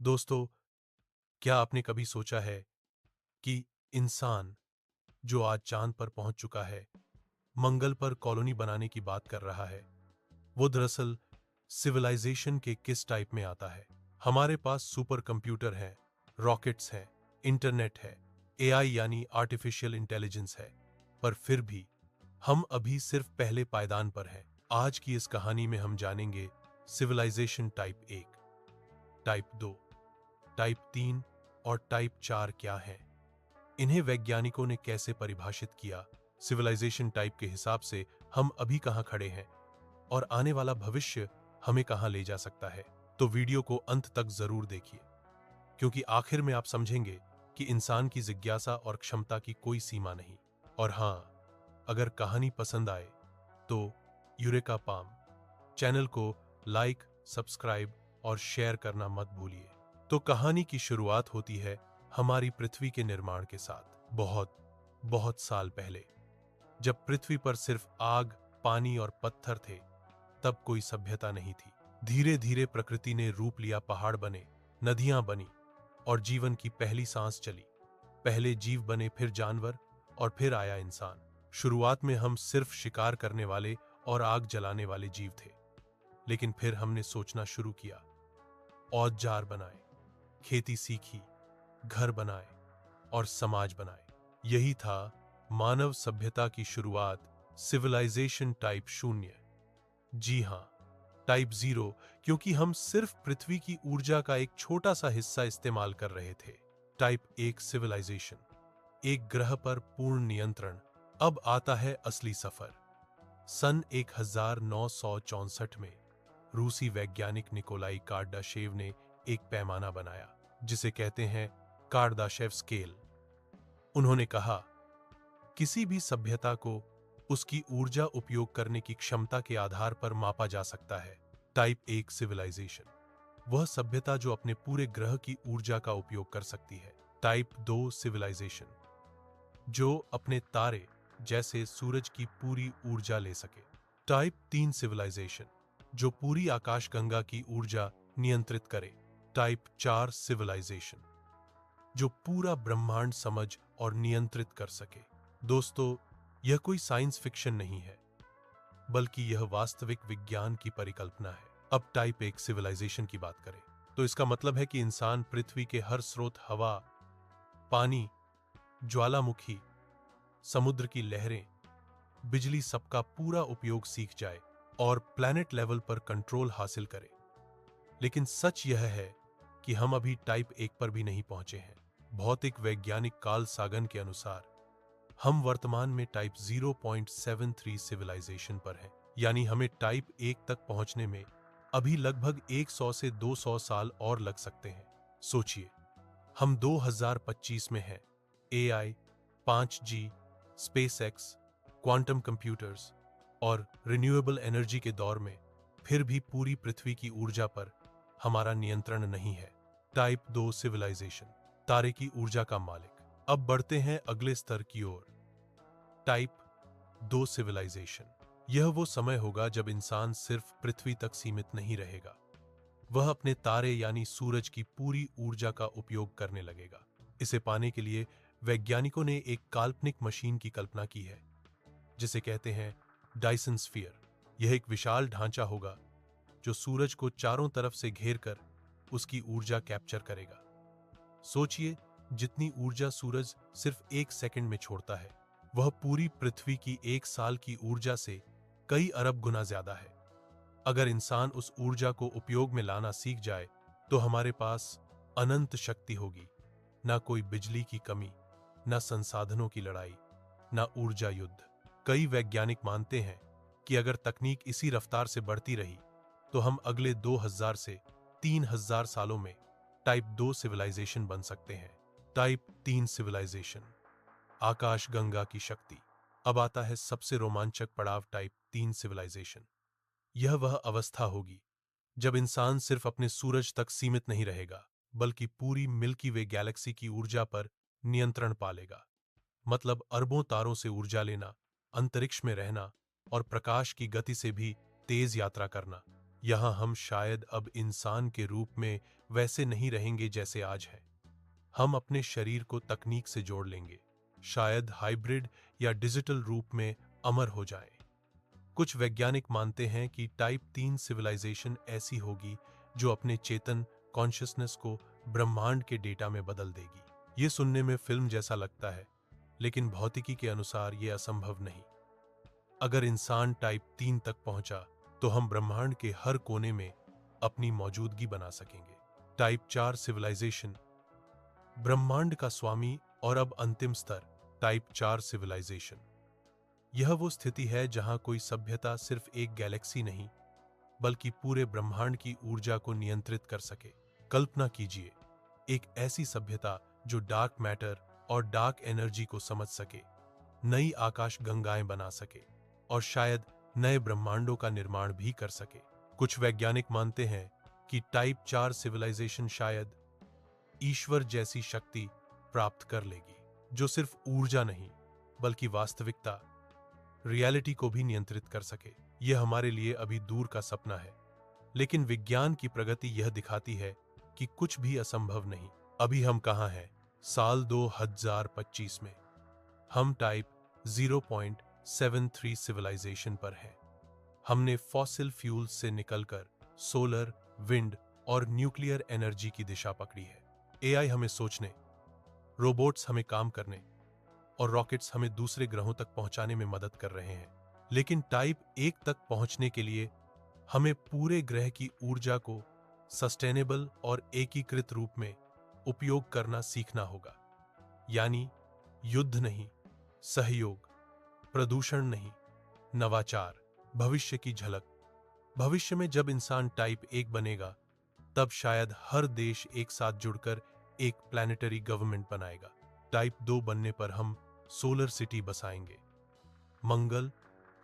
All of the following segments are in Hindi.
दोस्तों, क्या आपने कभी सोचा है कि इंसान जो आज चांद पर पहुंच चुका है, मंगल पर कॉलोनी बनाने की बात कर रहा है, वो दरअसल सिविलाइजेशन के किस टाइप में आता है? हमारे पास सुपर कंप्यूटर हैं, रॉकेट्स हैं, इंटरनेट है, एआई यानी आर्टिफिशियल इंटेलिजेंस है, पर फिर भी हम अभी सिर्फ पहले पायदान पर हैं। आज की इस कहानी में हम जानेंगे सिविलाइजेशन टाइप 1, टाइप 2, टाइप 3 और टाइप 4 क्या है, इन्हें वैज्ञानिकों ने कैसे परिभाषित किया, सिविलाइजेशन टाइप के हिसाब से हम अभी कहां खड़े हैं और आने वाला भविष्य हमें कहां ले जा सकता है। तो वीडियो को अंत तक जरूर देखिए, क्योंकि आखिर में आप समझेंगे कि इंसान की जिज्ञासा और क्षमता की कोई सीमा नहीं। और हां, अगर कहानी पसंद आए तो यूरेका पाम चैनल को लाइक, सब्सक्राइब और शेयर करना मत भूलिए। तो कहानी की शुरुआत होती है हमारी पृथ्वी के निर्माण के साथ, बहुत बहुत साल पहले, जब पृथ्वी पर सिर्फ आग, पानी और पत्थर थे। तब कोई सभ्यता नहीं थी। धीरे धीरे प्रकृति ने रूप लिया, पहाड़ बने, नदियां बनी और जीवन की पहली सांस चली। पहले जीव बने, फिर जानवर और फिर आया इंसान। शुरुआत में हम सिर्फ शिकार करने वाले और आग जलाने वाले जीव थे, लेकिन फिर हमने सोचना शुरू किया, औजार बनाए, खेती सीखी, घर बनाए और समाज बनाए। यही था मानव सभ्यता की शुरुआत, सिविलाइजेशन टाइप 0। जी हां, टाइप 0, क्योंकि हम सिर्फ पृथ्वी की ऊर्जा का एक छोटा सा हिस्सा इस्तेमाल कर रहे थे। टाइप 1 सिविलाइजेशन, एक ग्रह पर पूर्ण नियंत्रण। अब आता है असली सफर। सन 1964 में रूसी वैज्ञानिक निकोलाई कार्डाशेव ने एक पैमाना बनाया, जिसे कहते हैं कार्डाशेव स्केल। उन्होंने कहा, किसी भी सभ्यता को उसकी ऊर्जा उपयोग करने की क्षमता के आधार पर मापा जा सकता है। टाइप 1 सिविलाइजेशन, वह सभ्यता जो अपने पूरे ग्रह की ऊर्जा का उपयोग कर सकती है। टाइप 2 सिविलाइजेशन, जो अपने तारे जैसे सूरज की पूरी ऊर्जा ले सके। टाइप 3 सिविलाइजेशन, जो पूरी आकाशगंगा की ऊर्जा नियंत्रित करे। टाइप 4 सिविलाइजेशन, जो पूरा ब्रह्मांड समझ और नियंत्रित कर सके। दोस्तों, यह कोई साइंस फिक्शन नहीं है, बल्कि यह वास्तविक विज्ञान की परिकल्पना है। अब टाइप 1 सिविलाइजेशन की बात करें तो इसका मतलब है कि इंसान पृथ्वी के हर स्रोत, हवा, पानी, ज्वालामुखी, समुद्र की लहरें, बिजली, सबका पूरा उपयोग सीख जाए और प्लैनेट लेवल पर कंट्रोल हासिल करे। लेकिन सच यह है कि हम अभी टाइप 1 पर भी नहीं पहुंचे हैं। भौतिक वैज्ञानिक कार्ल सागन के अनुसार हम वर्तमान में टाइप 0.73 सिविलाइजेशन पर हैं, यानी हमें टाइप 1 तक पहुंचने में अभी लगभग 100 से 200 साल और लग सकते हैं। सोचिए, हम 2025 में हैं। AI, 5G, SpaceX, quantum computers और रिन्यूएबल एनर्जी के दौर में, फिर भी पूरी पृथ्वी की ऊर्जा पर हमारा नियंत्रण नहीं है। टाइप 2 सिविलाइजेशन, तारे की ऊर्जा का मालिक। अब बढ़ते हैं अगले स्तर की ओर, टाइप 2 सिविलाइजेशन। यह वो समय होगा जब इंसान सिर्फ पृथ्वी तक सीमित नहीं रहेगा, वह अपने तारे यानी सूरज की पूरी ऊर्जा का उपयोग करने लगेगा। इसे पाने के लिए वैज्ञानिकों ने एक काल्पनिक मशीन की कल्पना की है, जिसे कहते हैं डायसन स्फीयर। यह एक विशाल ढांचा होगा जो सूरज को चारों तरफ से घेर कर उसकी ऊर्जा कैप्चर करेगा। सोचिए, जितनी ऊर्जा सूरज सिर्फ 1 सेकंड में छोड़ता है, वह पूरी पृथ्वी की 1 साल की ऊर्जा से कई अरब गुना ज्यादा है। अगर इंसान उस ऊर्जा को उपयोग में लाना सीख जाए तो हमारे पास अनंत शक्ति होगी। ना कोई बिजली की कमी, ना संसाधनों की लड़ाई, ना ऊर्जा युद्ध। कई वैज्ञानिक मानते हैं कि अगर तकनीक इसी रफ्तार से बढ़ती रही तो हम अगले 2000 से 3000 सालों में टाइप 2 सिविलाइजेशन बन सकते हैं। टाइप 3 सिविलाइजेशन, आकाश गंगा की शक्ति। अब आता है सबसे रोमांचक पड़ाव, टाइप 3 सिविलाइजेशन। यह वह अवस्था होगी जब इंसान सिर्फ अपने सूरज तक सीमित नहीं रहेगा, बल्कि पूरी मिल्की वे गैलेक्सी की ऊर्जा पर नियंत्रण पालेगा। मतलब अरबों तारों से ऊर्जा लेना, अंतरिक्ष में रहना और प्रकाश की गति से भी तेज यात्रा करना। यहाँ हम शायद अब इंसान के रूप में वैसे नहीं रहेंगे जैसे आज है। हम अपने शरीर को तकनीक से जोड़ लेंगे, शायद हाइब्रिड या डिजिटल रूप में अमर हो जाएं। कुछ वैज्ञानिक मानते हैं कि टाइप 3 सिविलाइजेशन ऐसी होगी जो अपने चेतन कॉन्शियसनेस को ब्रह्मांड के डेटा में बदल देगी। ये सुनने में फिल्म जैसा लगता है, लेकिन भौतिकी के अनुसार ये असंभव नहीं। अगर इंसान टाइप 3 तक पहुंचा तो हम ब्रह्मांड के हर कोने में अपनी मौजूदगी बना सकेंगे। टाइप 4 सिविलाइजेशन, ब्रह्मांड का स्वामी और अब अंतिम स्तर टाइप 4 सिविलाइजेशन। यह वो स्थिति है जहां कोई सभ्यता सिर्फ एक गैलेक्सी नहीं बल्कि पूरे ब्रह्मांड की ऊर्जा को नियंत्रित कर सके। कल्पना कीजिए, एक ऐसी सभ्यता जो डार्क मैटर और डार्क एनर्जी को समझ सके, नई आकाश गंगाएं बना सके और शायद नए ब्रह्मांडों का निर्माण भी कर सके। कुछ वैज्ञानिक मानते हैं कि टाइप 4 सिविलाइजेशन शायद ईश्वर जैसी शक्ति प्राप्त कर लेगी, जो सिर्फ ऊर्जा नहीं बल्कि वास्तविकता, रियलिटी को भी नियंत्रित कर सके। यह हमारे लिए अभी दूर का सपना है, लेकिन विज्ञान की प्रगति यह दिखाती है कि कुछ भी असंभव नहीं। अभी हम कहाँ हैं? साल 2025 में हम टाइप 0.73 सिविलाइजेशन पर हैं। हमने फॉसिल फ्यूल्स से निकलकर सोलर, विंड और न्यूक्लियर एनर्जी की दिशा पकड़ी है। एआई हमें सोचने, रोबोट्स हमें काम करने और रॉकेट्स हमें दूसरे ग्रहों तक पहुंचाने में मदद कर रहे हैं। लेकिन टाइप 1 तक पहुंचने के लिए हमें पूरे ग्रह की ऊर्जा को सस्टेनेबल और एकीकृत रूप में उपयोग करना सीखना होगा। यानी युद्ध नहीं, सहयोग, प्रदूषण नहीं, नवाचार, भविष्य की झलक। भविष्य में जब इंसान टाइप 1 बनेगा, तब शायद हर देश एक साथ जुड़कर एक प्लैनेटरी गवर्नमेंट बनाएगा। टाइप 2 बनने पर हम सोलर सिटी बसाएंगे, मंगल,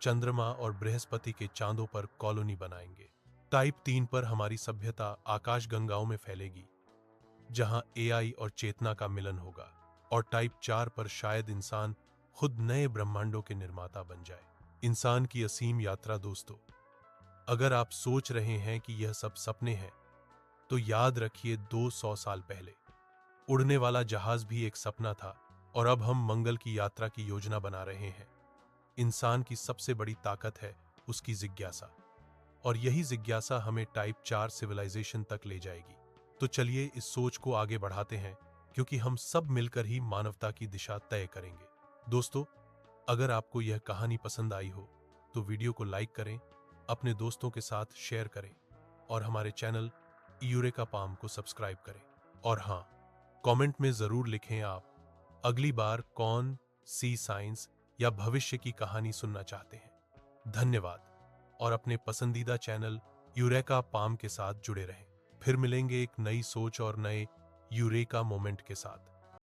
चंद्रमा और बृहस्पति के चांदों पर कॉलोनी बनाएंगे। टाइप 3 पर हमारी सभ्यता आकाश गंगाओं में फैलेगी, जहां एआई और चेतना का मिलन होगा। और टाइप 4 पर शायद इंसान खुद नए ब्रह्मांडों के निर्माता बन जाए। इंसान की असीम यात्रा। दोस्तों, अगर आप सोच रहे हैं कि यह सब सपने हैं, तो याद रखिए 200 साल पहले उड़ने वाला जहाज भी एक सपना था और अब हम मंगल की यात्रा की योजना बना रहे हैं। इंसान की सबसे बड़ी ताकत है उसकी जिज्ञासा, और यही जिज्ञासा हमें टाइप 4 सिविलाइजेशन तक ले जाएगी। तो चलिए इस सोच को आगे बढ़ाते हैं, क्योंकि हम सब मिलकर ही मानवता की दिशा तय करेंगे। दोस्तों, अगर आपको यह कहानी पसंद आई हो तो वीडियो को लाइक करें, अपने दोस्तों के साथ शेयर करें और हमारे चैनल यूरेका पाम को सब्सक्राइब करें। और हाँ, कमेंट में जरूर लिखें आप अगली बार कौन सी साइंस या भविष्य की कहानी सुनना चाहते हैं। धन्यवाद, और अपने पसंदीदा चैनल यूरेका पाम के साथ जुड़े रहें। फिर मिलेंगे एक नई सोच और नए यूरेका मोमेंट के साथ।